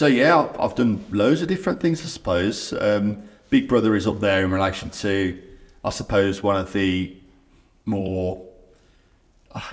So yeah, I've done loads of different things, I suppose. Big Brother is up there in relation to, I suppose, one of the more,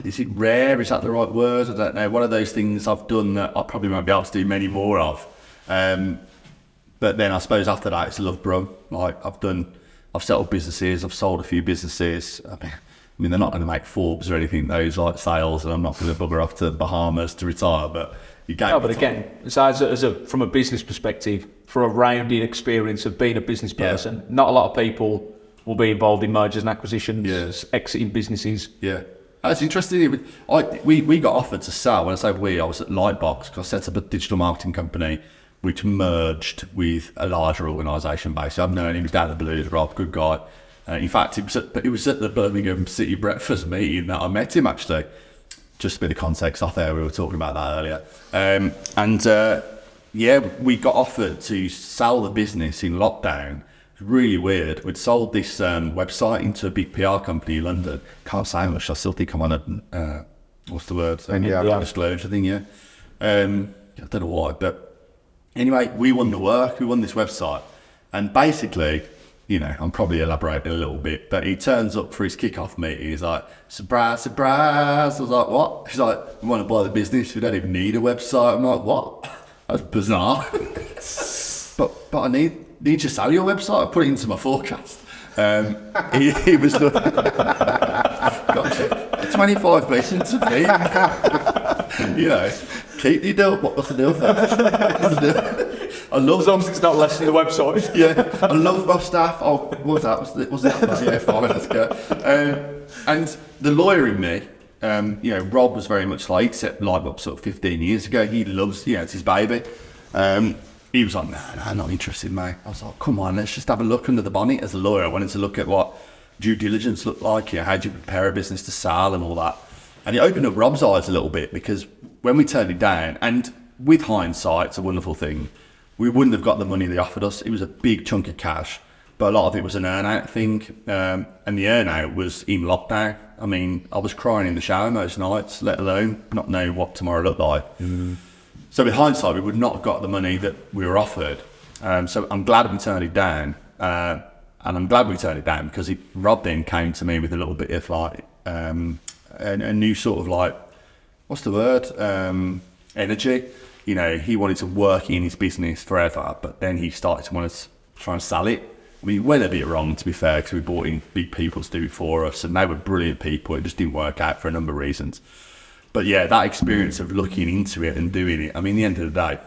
is it rare? Is that the right word? I don't know. One of those things I've done that I probably won't be able to do many more of. But then I suppose after that, it's Love Brum. Like I've set up businesses, I've sold a few businesses. I mean, they're not going to make Forbes or anything, those like sales, and I'm not going to bugger off to the Bahamas to retire, but you get. No, but again, so from a business perspective, for a rounded experience of being a business person, not a lot of people will be involved in mergers and acquisitions, exiting businesses. Yeah. That's interesting. We got offered to sell. When I say we, I was at Lightbox, because I set up a digital marketing company which merged with a larger organisation. Basically, I've known him, he's down the Blues, Rob, good guy. In fact, it was at the Birmingham City breakfast meeting that I met him, actually. Just a bit of context off there, we were talking about that earlier. We got offered to sell the business in lockdown. It's really weird. We'd sold this website into a big PR company in London. Can't say much, I still think I'm on a, what's the word? Disclosure thing, yeah. I don't know why, but anyway, we won the work, we won this website. And basically, you know, I'm probably elaborating a little bit, but he turns up for his kick-off meeting. He's like, surprise, surprise. I was like, what? He's like, we want to buy the business. We don't even need a website. I'm like, what? That's bizarre. but I need you to sell your website. I put it into my forecast. He was got 25 patients of me. You know, keep the deal. What's the deal for? I love, as long as it's not less than the website. Yeah, I love my staff. Oh, what was that? Was that? Yeah, fine, let's go. And the lawyer in me, you know, Rob was very much like, he set Lightbox sort of 15 years ago. He loves, you know, it's his baby. He was like, no, not interested, mate. I was like, come on, let's just have a look under the bonnet. As a lawyer, I wanted to look at what due diligence looked like, you know, how do you prepare a business to sell and all that. And it opened up Rob's eyes a little bit, because when we turned it down, and with hindsight, it's a wonderful thing, we wouldn't have got the money they offered us. It was a big chunk of cash, but a lot of it was an earn-out thing. And the earn-out was in lockdown. I mean, I was crying in the shower most nights, let alone not know what tomorrow looked like. So with hindsight, we would not have got the money that we were offered. So I'm glad we turned it down. And I'm glad we turned it down because Rob then came to me with a little bit of like, a new sort of like, what's the word? Energy. You know, he wanted to work in his business forever, but then he started to want to try and sell it. I mean, he went a bit wrong, to be fair, because we brought in big people to do it for us, and they were brilliant people. It just didn't work out for a number of reasons. But yeah, that experience of looking into it and doing it, I mean, at the end of the day,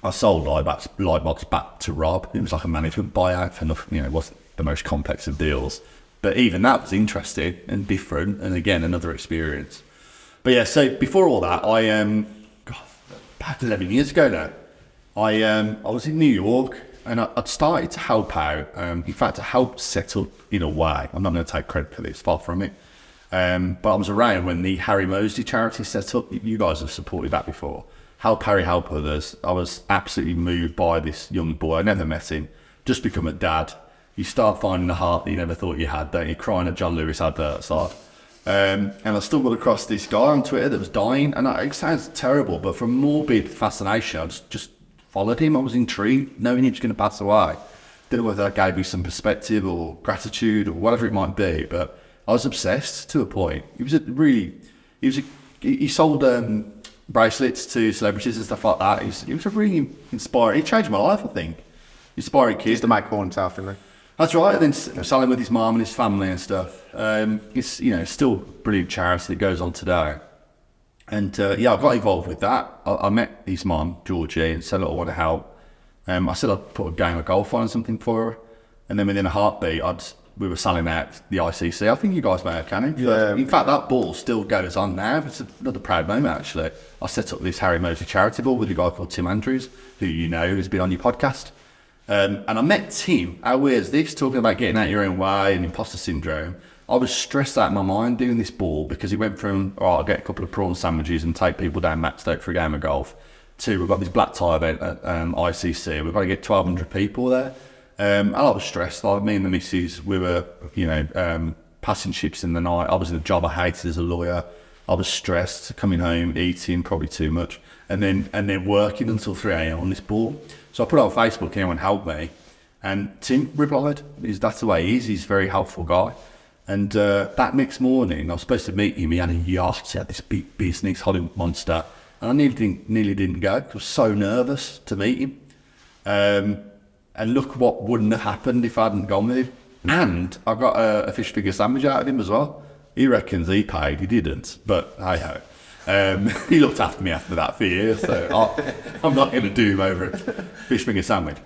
I sold Lightbox back to Rob. It was like a management buyout, and you know, it wasn't the most complex of deals. But even that was interesting and different, and again, another experience. But yeah, so before all that, about 11 years ago now, I was in New York, and I'd started to help out. In fact, I helped set up in a way. I'm not going to take credit for this, far from it. But I was around when the Harry Moseley Charity set up. You guys have supported that before. Help Harry, help others. I was absolutely moved by this young boy. I never met him. Just become a dad. You start finding the heart that you never thought you had, don't you? Crying at John Lewis adverts like. And I stumbled across this guy on Twitter that was dying, and it sounds terrible, but from morbid fascination, I just followed him. I was intrigued, knowing he was going to pass away. Didn't know whether that gave me some perspective or gratitude or whatever it might be, but I was obsessed to a point. He sold bracelets to celebrities and stuff like that. He was a really inspiring. He changed my life, I think. Inspiring kid. Used to make porn himself, didn't he? That's right. And then selling with his mum and his family and stuff. It's, you know, still a brilliant charity that goes on today. And yeah, I got involved with that. I met his mum, Georgie, and said, look, I want to help. I said I'd put a game of golf on or something for her. And then within a heartbeat, we were selling out the ICC. I think you guys may have, can you? Yeah. In fact, that ball still goes on now. It's another proud moment, actually. I set up this Harry Moseley Charity ball with a guy called Tim Andrews, who you know, who's been on your podcast. And I met Tim. How weird is this? Talking about getting out your own way and imposter syndrome. I was stressed out of my mind doing this ball because he went from, all right, I'll get a couple of prawn sandwiches and take people down Maxstoke for a game of golf, to we've got this black tie event at ICC. We've got to get 1,200 people there. And I was stressed. Like me and the missus, we were, you know, passing ships in the night. I was in a job I hated as a lawyer. I was stressed, coming home, eating, probably too much. and then working until 3 a.m. on this ball. So I put it on Facebook, anyone help me? And Tim replied, that's the way he is, he's a very helpful guy. And that next morning, I was supposed to meet him. He had a yacht, he had this big business, Hollywood monster. And I nearly didn't go. I was so nervous to meet him. And look what wouldn't have happened if I hadn't gone with him. And I got a fish finger sandwich out of him as well. He reckons he paid, he didn't. But hey-ho. He looked after me after that for years, so I'm not going to do him over a fish finger sandwich.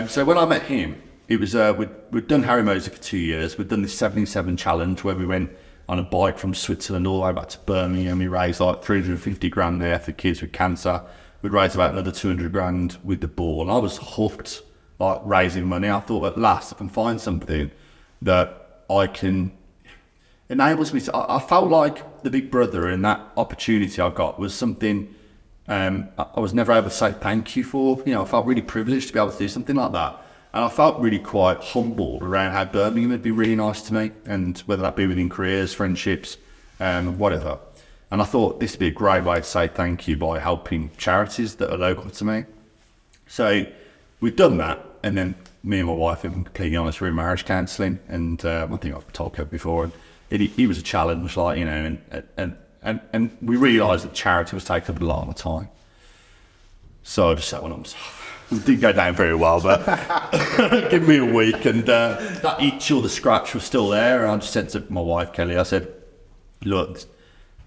So when I met him, it was we'd done Harry Moseley for 2 years. We'd done this 77 challenge where we went on a bike from Switzerland all the way back to Birmingham. We raised like 350 grand there for kids with cancer. We'd raised about another 200 grand with the ball. And I was hooked, like raising money. I thought at last I can find something that I can enables me to. I felt like the big brother, and that opportunity I got was something I was never able to say thank you for. You know, I felt really privileged to be able to do something like that. And I felt really quite humbled around how Birmingham would be really nice to me, and whether that be within careers, friendships, whatever. And I thought this would be a great way to say thank you by helping charities that are local to me. So we've done that, and then me and my wife, if I'm completely honest, we're in marriage counselling, and one thing I've told Kev before, and he was a challenge, like, you know, and we realised that charity was taking up a lot of the time. So I just sat on them. It didn't go down very well, but give me a week, and that itch or the scratch was still there. And I just said to my wife, Kelly, I said, look,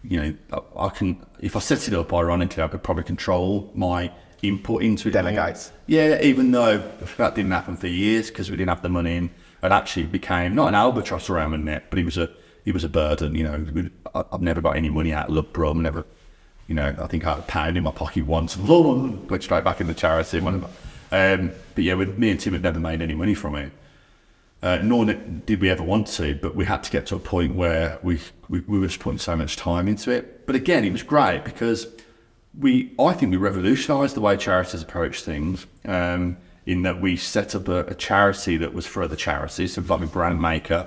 you know, I can, if I set it up, ironically, I could probably control my input into it. Delegates. Yeah, even though that didn't happen for years because we didn't have the money in. It actually became not an albatross around my neck, but he was a burden. You know, I've never got any money out of Brum, never. You know, I think I had £1 in my pocket once, went straight back in the charity, whatever. But yeah, me and Tim had never made any money from it. Nor did we ever want to, but we had to get to a point where we were just putting so much time into it. But again, it was great because I think we revolutionised the way charities approach things, in that we set up a charity that was for other charities, so like a brand maker,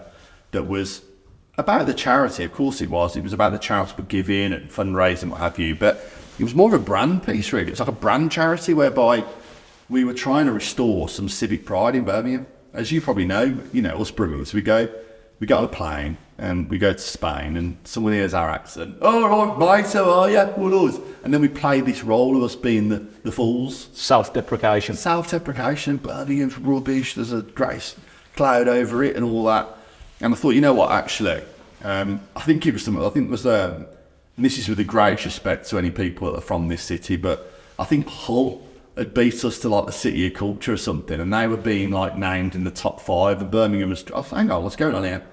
that was about the charity. Of course it was about the charitable giving and fundraising, what have you, but it was more of a brand piece, really. It was like a brand charity whereby we were trying to restore some civic pride in Birmingham. As you probably know, you know, us Brummers, we get on a plane and we go to Spain, and someone hears our accent. Oh, right, mate, how are you? Well, us. And then we play this role of us being the fools. Self-deprecation. Self-deprecation. Birmingham's rubbish. There's a grey cloud over it and all that. And I thought, you know what, actually, I think it was and this is with the greatest respect to any people that are from this city, but I think Hull had beat us to like the city of culture or something, and they were being like named in the top 5, and Birmingham was, hang on, what's going on here?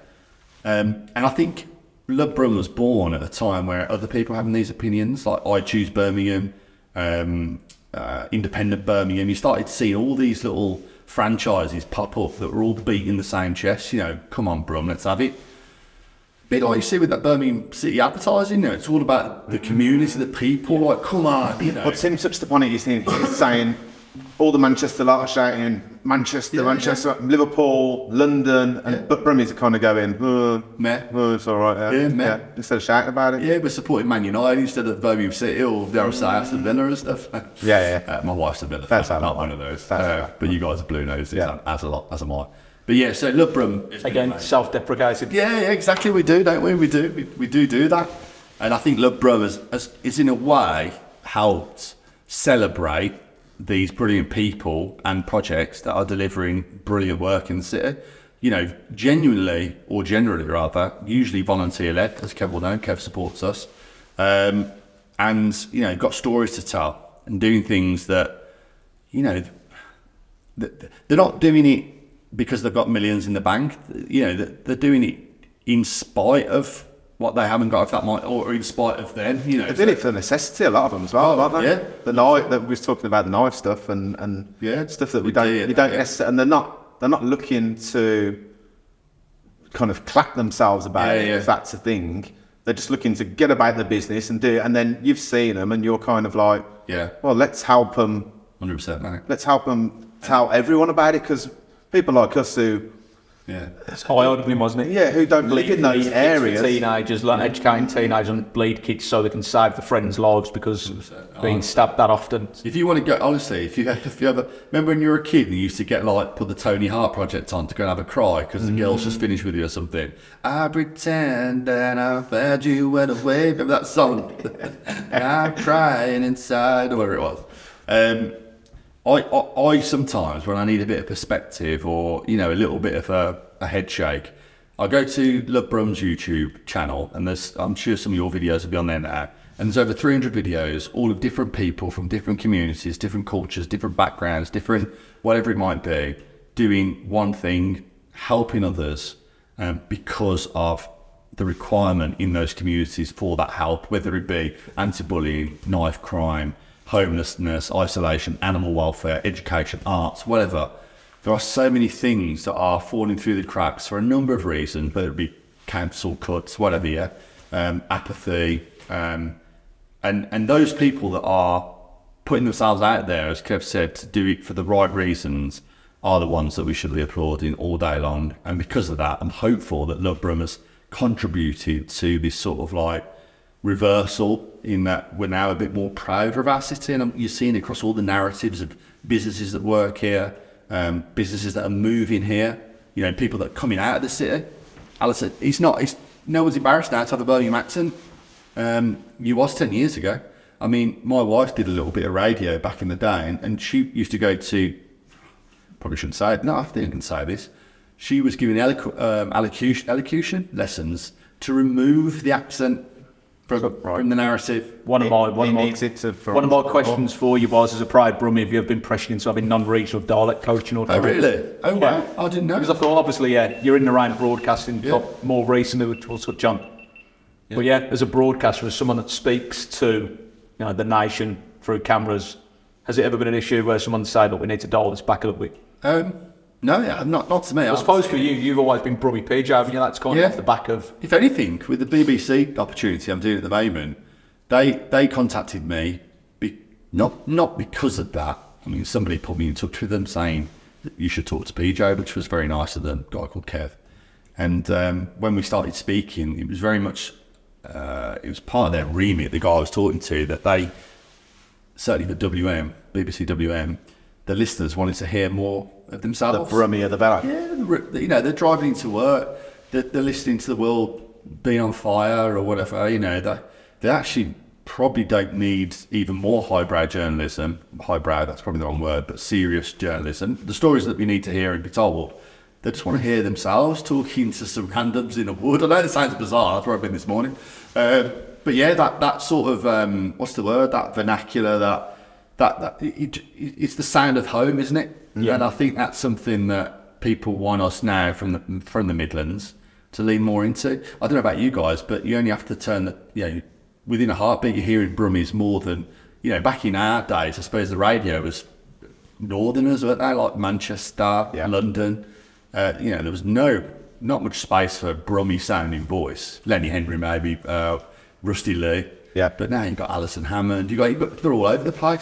And I think Brum was born at a time where other people having these opinions, like I Choose Birmingham, Independent Birmingham. You started seeing all these little franchises pop up that were all beating the same chest. You know, come on, Brum, let's have it. Bit like you see with that Birmingham City advertising, you know, it's all about the community, the people, like, come on, you know. But Tim touched upon it, he's saying all the Manchester lot are shouting, Manchester, Liverpool, London, and but Brummies are kind of going, it's all right, yeah, instead of shouting about it. Yeah, we're supporting Man United instead of Birmingham City, or dare I say, Aston Villa and stuff. My wife's a Villa fan, not one of those. But you guys are blue noses, as am I. But yeah, so Brum again, self-deprecated. Yeah, exactly. We do, don't we? We do that, and I think Brum is in a way helped celebrate these brilliant people and projects that are delivering brilliant work in the city. You know, generally rather, usually volunteer-led, as Kev will know. Kev supports us, and you know, got stories to tell and doing things that, you know, they're not doing it because they've got millions in the bank. You know, they're doing it in spite of what they haven't got, if that might, or in spite of them. You know, they did it for necessity. A lot of them as well, aren't they? Yeah. The knife that we was talking about, the knife stuff, and stuff that we don't necessarily, and they're not looking to kind of clap themselves about it. If that's a thing, they're just looking to get about the business and do it. And then you've seen them, and you're kind of like, well, let's help them. 100%, mate. Let's help them tell everyone about it, because people like us who Yeah. It's eye-opening, wasn't it? Yeah, who don't live in those areas. Teenagers, like educating teenagers and bleed kids so they can save their friends' lives because being stabbed that often. If you want to go, honestly, if you ever remember when you were a kid and you used to get like put the Tony Hart project on to go and have a cry because the girl's just finished with you or something. I pretend that I found you went away. Remember that song? I'm crying inside, or whatever it was. I sometimes, when I need a bit of perspective or, you know, a little bit of a head shake, I go to Love Brum's YouTube channel, and I'm sure some of your videos will be on there now, and there's over 300 videos, all of different people from different communities, different cultures, different backgrounds, different whatever it might be, doing one thing, helping others, because of the requirement in those communities for that help, whether it be anti-bullying, knife crime, homelessness, isolation, animal welfare, education, arts, whatever. There are so many things that are falling through the cracks for a number of reasons, whether it be council cuts, whatever, yeah, apathy, and those people that are putting themselves out there, as Kev said, to do it for the right reasons, are the ones that we should be applauding all day long. And because of that, I'm hopeful that Love Brum has contributed to this sort of like reversal, in that we're now a bit more proud of our city, and you're seeing it across all the narratives of businesses that work here, businesses that are moving here, you know, people that are coming out of the city. Alice said, no one's embarrassed now to have a Birmingham accent. You was 10 years ago. I mean, my wife did a little bit of radio back in the day, and she used to go to, probably shouldn't say it, no, I think I can say this. She was giving elocution lessons to remove the accent from the narrative. One of my questions for you was, as a proud Brummie, have you ever been pressured into having non-regional dialect coaching or Oh, really? Oh, wow. I didn't know. Because I thought, obviously, yeah, you're in the round of broadcasting, but more recently, which we'll touch on. Yeah. But yeah, as a broadcaster, as someone that speaks to, you know, the nation through cameras, has it ever been an issue where someone said, look, we need to dial this back a little bit? No, yeah, not to me. I suppose for you, you've always been Brummie PJ, haven't you? That's kind of off the back of... If anything, with the BBC opportunity I'm doing at the moment, they contacted me, not because of that. I mean, somebody put me in touch with them saying that you should talk to PJ, which was very nice of them, a guy called Kev. And when we started speaking, it was very much, it was part of their remit, the guy I was talking to, that they, certainly for BBC WM, the listeners wanted to hear more of themselves. The Brummie of the better. Yeah, you know, they're driving into work, they're listening to the world being on fire or whatever, you know, they actually probably don't need even more highbrow journalism. Highbrow, that's probably the wrong word, but serious journalism. The stories that we need to hear and be told, they just want to hear themselves talking to some randoms in a wood. I know it sounds bizarre, that's where I've been this morning. But yeah, that sort of, what's the word, that vernacular, it's the sound of home, isn't it? Yeah. And I think that's something that people want us now from the Midlands to lean more into. I don't know about you guys, but you only have to turn within a heartbeat you're hearing Brummies more than, you know, back in our days, I suppose the radio was northerners, weren't they? Like Manchester, London. You know, there was not much space for Brummie sounding voice. Lenny Henry maybe, Rusty Lee. Yeah. But now you've got Alison Hammond, they're all over the place.